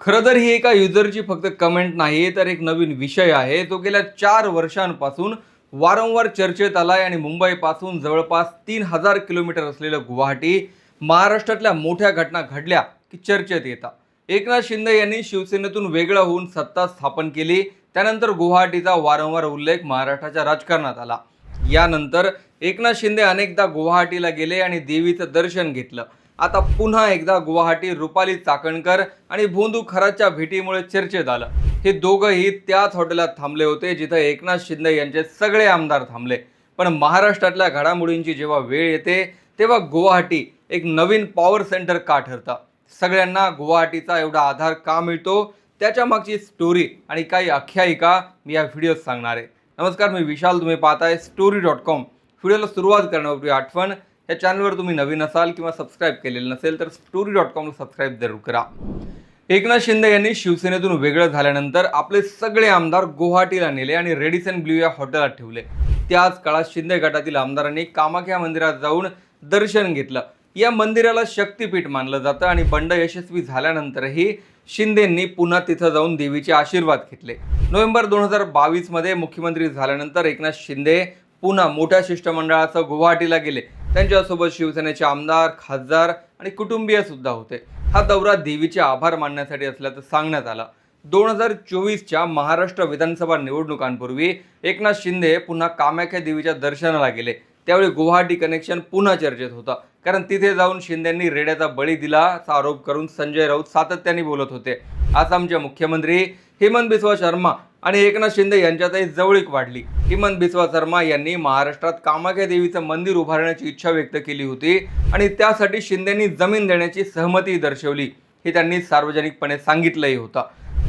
खरं तर ही एका युजरची फक्त कमेंट नाही, तर एक नवीन विषय आहे. तो गेल्या 4 वर्षांपासून वारंवार चर्चेत आलाय आणि मुंबईपासून जवळपास 3000 किलोमीटर असलेलं गुवाहाटी, महाराष्ट्रातल्या मोठ्या घटना घडल्या की चर्चेत येतात. एकनाथ शिंदे यांनी शिवसेनेतून वेगळं होऊन सत्ता स्थापन केली. त्यानंतर गुवाहाटीचा वारंवार उल्लेख महाराष्ट्राच्या राजकारणात आला. यानंतर एकनाथ शिंदे अनेकदा गुवाहाटीला गेले आणि देवीचं दर्शन घेतलं. आता पुन्हा एकदा गुवाहाटी रुपाली चाकणकर आणि भोंदू खरातच्या भेटीमुळे चर्चेत आलं. हे दोघंही त्याच हॉटेलात थांबले होते जिथं एकनाथ शिंदे यांचे सगळे आमदार थांबले. पण महाराष्ट्रातल्या घडामोडींची जेव्हा वेळ येते तेव्हा गुवाहाटी एक नवीन पॉवर सेंटर का ठरतं? सगळ्यांना गुवाहाटीचा एवढा आधार का मिळतो? त्याच्या मागची स्टोरी आणि काही आख्यायिका मी या व्हिडिओत सांगणार आहे. नमस्कार, मी विशाल. तुम्ही पाहताय story.com. व्हिडिओला सुरुवात करण्यापूर्वी आठवण, या चॅनलवर तुम्ही नवीन असाल किंवा सबस्क्राईब केलेलं नसेल तर story.com सबस्क्राईब जरूर करा. एकनाथ शिंदे यांनी शिवसेनेतून वेगळं झाल्यानंतर आपले सगळे आमदार गुवाहाटीला नेले आणि रेडिसन ब्ल्यू या हॉटेलात ठेवले. त्याच काळात शिंदे गटातील आमदारांनी कामाख्या मंदिरात जाऊन दर्शन घेतलं. या मंदिराला शक्तीपीठ मानलं जातं आणि बंड यशस्वी झाल्यानंतरही शिंदेंनी पुन्हा तिथं जाऊन देवीचे आशीर्वाद घेतले. नोव्हेंबर 2022 मध्ये मुख्यमंत्री झाल्यानंतर एकनाथ शिंदे पुन्हा मोठ्या शिष्टमंडळासह गुवाहाटीला गेले. त्यांच्यासोबत शिवसेनेचे आमदार, खासदार आणि कुटुंबीय सुद्धा होते. हा दौरा देवीचे आभार मानण्यासाठी असल्याचं सांगण्यात आलं. 2024च्या महाराष्ट्र विधानसभा निवडणुकांपूर्वी एकनाथ शिंदे पुन्हा कामाख्या देवीच्या दर्शनाला गेले. त्यावेळी गुवाहाटी कनेक्शन पुन्हा चर्चेत होतं, कारण तिथे जाऊन शिंदेंनी रेड्याचा बळी दिला असा आरोप करून संजय राऊत सातत्याने बोलत होते. आसामचे मुख्यमंत्री हेमंत बिस्वा शर्मा आणि एकनाथ शिंदे यांच्यातही जवळीक वाढली. हेमंत बिस्वा शर्मा यांनी महाराष्ट्रात कामाख्या देवीचं मंदिर उभारण्याची इच्छा व्यक्त केली होती आणि त्यासाठी शिंदेंनी जमीन देण्याची सहमती दर्शवली, हे त्यांनी सार्वजनिकपणे सांगितलंही होतं.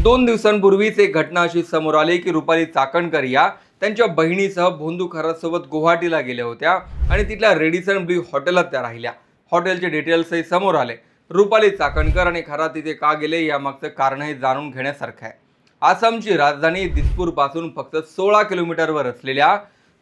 2 दिवसांपूर्वीच एक घटना अशी समोर आली की रुपाली चाकणकर या त्यांच्या बहिणीसह भोंदू खरातसोबत गुवाहाटीला गेल्या होत्या आणि तिथल्या रेडिसन ब्ल्यू हॉटेलात त्या राहिल्या. हॉटेलचे डिटेल्सही समोर आले. रुपाली चाकणकर आणि खरात तिथे का गेले यामागचं कारणही जाणून घेण्यासारखं आहे. आसामची राजधानी दिसपूरपासून फक्त 16 किलोमीटरवर असलेल्या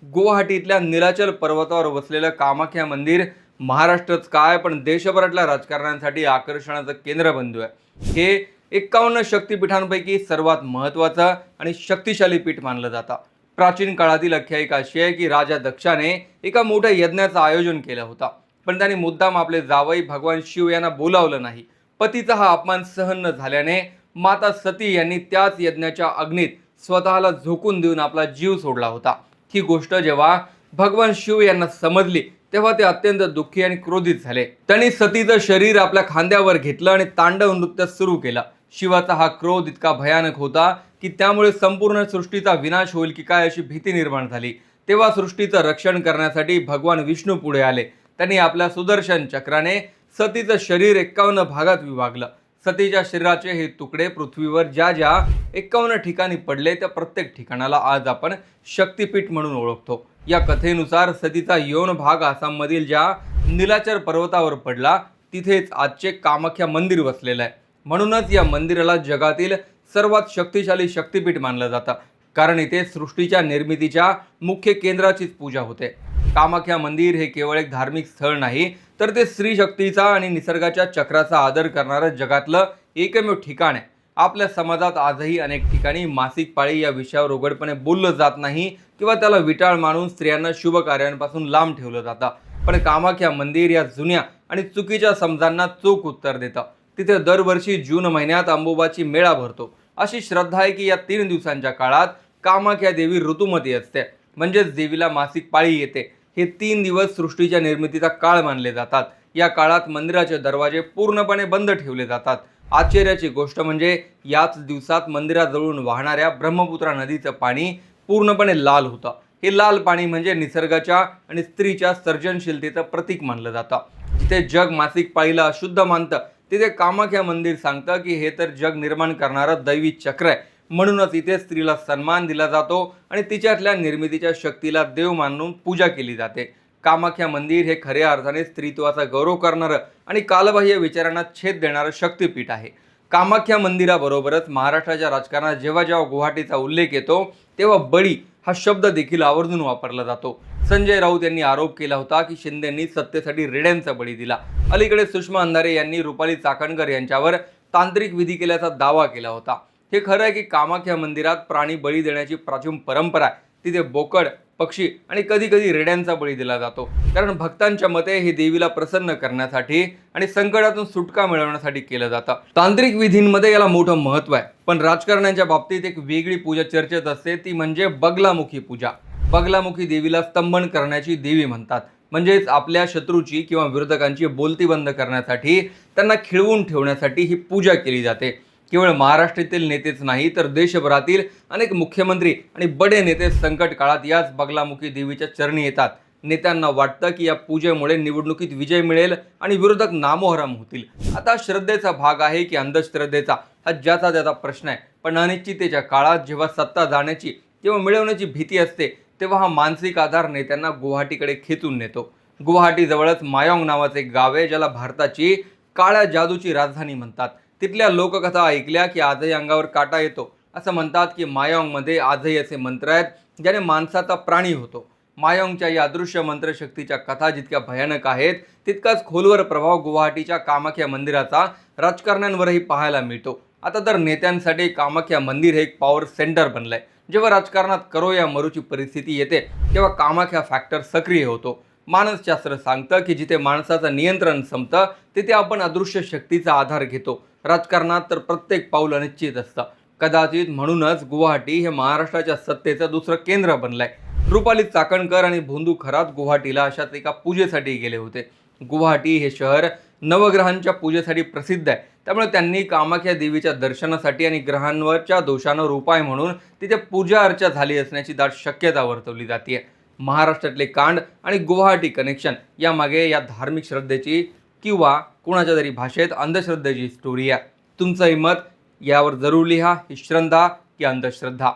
गुवाहाटीतल्या निलाचल पर्वतावर वसलेलं कामाख्या मंदिर महाराष्ट्रच काय पण देशभरातल्या राजकारण्यांसाठी आकर्षणाचं केंद्रबिंदू आहे. हे 51 शक्तिपीठांपैकी सर्वात महत्त्वाचं आणि शक्तिशाली पीठ मानलं जातं. प्राचीन काळातील आख्यायिका अशी आहे की राजा दक्षाने एका मोठ्या यज्ञाचं आयोजन केलं होतं, पण त्यांनी मुद्दाम आपले जावई भगवान शिव यांना बोलावलं नाही. पतीचा हा अपमान सहन न झाल्याने माता सती यांनी त्याच यज्ञाच्या अग्नीत स्वतःला झोकून देऊन आपला जीव सोडला होता. ही गोष्ट जेव्हा भगवान शिव यांना समजली तेव्हा ते अत्यंत दुःखी आणि क्रोधित झाले. त्यांनी सतीचं शरीर आपल्या खांद्यावर घेतलं आणि तांडव नृत्य सुरू केलं. शिवाचा हा क्रोध इतका भयानक होता की त्यामुळे संपूर्ण सृष्टीचा विनाश होईल की काय अशी भीती निर्माण झाली. तेव्हा सृष्टीचं रक्षण करण्यासाठी भगवान विष्णू पुढे आले. त्यांनी आपल्या सुदर्शन चक्राने सतीचं शरीर 51 भागात विभागलं. सतीच्या शरीराचे हे तुकडे पृथ्वीवर ज्या ज्या 51 ठिकाणी पडले त्या प्रत्येक ठिकाणाला आज आपण शक्तिपीठ म्हणून ओळखतो. या कथेनुसार सतीचा यौन भाग आसाममधील ज्या निलाचल पर्वतावर पडला तिथेच आजचे कामाख्या मंदिर वसलेलं आहे. म्हणूनच या मंदिराला जगातील सर्वात शक्तिशाली शक्तिपीठ मानलं जातं, कारण इथे सृष्टीच्या निर्मितीच्या मुख्य केंद्राचीच पूजा होते. कामाख्या मंदिर हे केवळ एक धार्मिक स्थळ नाही, तर ते स्त्री शक्तीचा आणि निसर्गाच्या चक्राचा आदर करणारं जगातलं एकमेव ठिकाण आहे. आपल्या समाजात आजही अनेक ठिकाणी मासिक पाळी या विषयावर उघडपणे बोललं जात नाही किंवा त्याला विटाळ मानून स्त्रियांना शुभ कार्यांपासून लांब ठेवलं जातं. पण कामाख्या मंदिर या जुन्या आणि चुकीच्या समजांना चोख उत्तर देतं. तिथे दरवर्षी जून महिन्यात अंबुबाची मेळा भरतो. अशी श्रद्धा आहे की या 3 दिवसांच्या काळात कामाख्या देवी ऋतुमती असते, म्हणजेच देवीला मासिक पाळी येते. हे 3 दिवस सृष्टीच्या निर्मितीचा काळ मानले जातात. या काळात मंदिराचे दरवाजे पूर्णपणे बंद ठेवले जातात. आश्चर्याची गोष्ट म्हणजे याच दिवसात मंदिराजवळून वाहणाऱ्या ब्रह्मपुत्रा नदीचं पाणी पूर्णपणे लाल होतं. हे लाल पाणी म्हणजे निसर्गाच्या आणि स्त्रीच्या सर्जनशीलतेचं प्रतीक मानलं जातं. जिथे जग मासिक पाळीला अशुद्ध मानतं तिथे कामाख्या मंदिर सांगतं की हे तर जग निर्माण करणारं दैवी चक्र आहे. म्हणूनच इथे स्त्रीला सन्मान दिला जातो आणि तिच्यातल्या निर्मितीच्या शक्तीला देव मानून पूजा केली जाते. कामाख्या मंदिर हे खऱ्या अर्थाने स्त्रीत्वाचा गौरव करणारं आणि कालबाह्य विचारांना छेद देणारं शक्तिपीठ आहे. कामाख्या मंदिराबरोबरच महाराष्ट्राच्या राजकारणात जेव्हा जेव्हा गुवाहाटीचा उल्लेख येतो तेव्हा बळी हा शब्द देखील आवर्जून वापरला जातो. संजय राऊत यांनी आरोप केला होता की शिंदेंनी सत्तेसाठी रेड्यांचा बळी दिला. अलीकडे सुषमा अंधारे यांनी रुपाली चाकणकर यांच्यावर तांत्रिक विधी केल्याचा दावा केला होता. हे खरं आहे की कामाख्या मंदिरात प्राणी बळी देण्याची प्राचीन परंपरा आहे. तिथे बोकड, पक्षी आणि कधी कधी रेड्यांचा बळी दिला जातो, कारण भक्तांच्या मते हे देवीला प्रसन्न करण्यासाठी आणि संकटातून सुटका मिळवण्यासाठी केलं जातं. तांत्रिक विधींमध्ये याला मोठं महत्व आहे. पण राजकारण्यांच्या बाबतीत एक वेगळी पूजा चर्चेत असते, ती म्हणजे बगलामुखी पूजा. बगलामुखी देवीला स्तंभन करण्याची देवी म्हणतात. म्हणजेच आपल्या शत्रूची किंवा विरोधकांची बोलती बंद करण्यासाठी, त्यांना खिळवून ठेवण्यासाठी ही पूजा केली जाते. केवळ महाराष्ट्रातील नेतेच नाही, तर देशभरातील अनेक मुख्यमंत्री आणि बडे नेते संकट काळात याच बगलामुखी देवीच्या चरणी येतात. नेत्यांना वाटतं की या पूजेमुळे निवडणुकीत विजय मिळेल आणि विरोधक नामोहरम होतील. आता श्रद्धेचा भाग आहे की अंधश्रद्धेचा, हा ज्याचा त्याचा प्रश्न आहे. पण अनिश्चिततेच्या काळात जेव्हा सत्ता जाण्याची किंवा मिळवण्याची भीती असते, तेव्हा हा मानसिक आधार नेत्यांना गुवाहाटीकडे खेचून नेतो. गुवाहाटीजवळच मायाँग नावाचे एक गाव आहे, ज्याला भारताची काळ्या जादूची राजधानी म्हणतात. तिथल्या लोककथा ऐकल्या की आजही अंगावर काटा येतो. असं म्हणतात की मायाँगमध्ये आजही असे मंत्र आहेत ज्याने माणसाचा प्राणी होतो. मायाँगच्या या अदृश्य मंत्रशक्तीच्या कथा जितक्या भयानक आहेत, तितकाच खोलवर प्रभाव गुवाहाटीच्या कामाख्या मंदिराचा राजकारण्यांवरही पाहायला मिळतो. आता तर नेत्यांसाठी कामाख्या मंदिर हे एक पॉवर सेंटर बनलंय. जेव्हा राजकारणात करो या मरूची परिस्थिती येते, तेव्हा कामाख्या फॅक्टर सक्रिय होतो. मानसशास्त्र सांगतं की जिथे माणसाचं नियंत्रण संपतं, तिथे आपण अदृश्य शक्तीचा आधार घेतो. राजकारणात तर प्रत्येक पाऊल अनिश्चित असतं. कदाचित म्हणूनच गुवाहाटी हे महाराष्ट्राच्या सत्तेचं दुसरं केंद्र बनलंय. रुपाली चाकणकर आणि भोंदू खरात गुवाहाटीला अशाच एका पूजेसाठी गेले होते. गुवाहाटी हे शहर नवग्रहांच्या पूजेसाठी प्रसिद्ध आहे. त्यामुळे त्यांनी कामाख्या देवीच्या दर्शनासाठी आणि ग्रहांवरच्या दोषांवर उपाय म्हणून तिथे पूजा अर्चा झाली असण्याची दाट शक्यता वर्तवली जाते. महाराष्ट्रातले कांड आणि गुवाहाटी कनेक्शन यामागे या धार्मिक श्रद्धेची किंवा कोणाच्या तरी भाषेत अंधश्रद्धेची स्टोरी आहे. तुमचंही मत यावर जरूर लिहा. ही श्रद्धा की अंधश्रद्धा?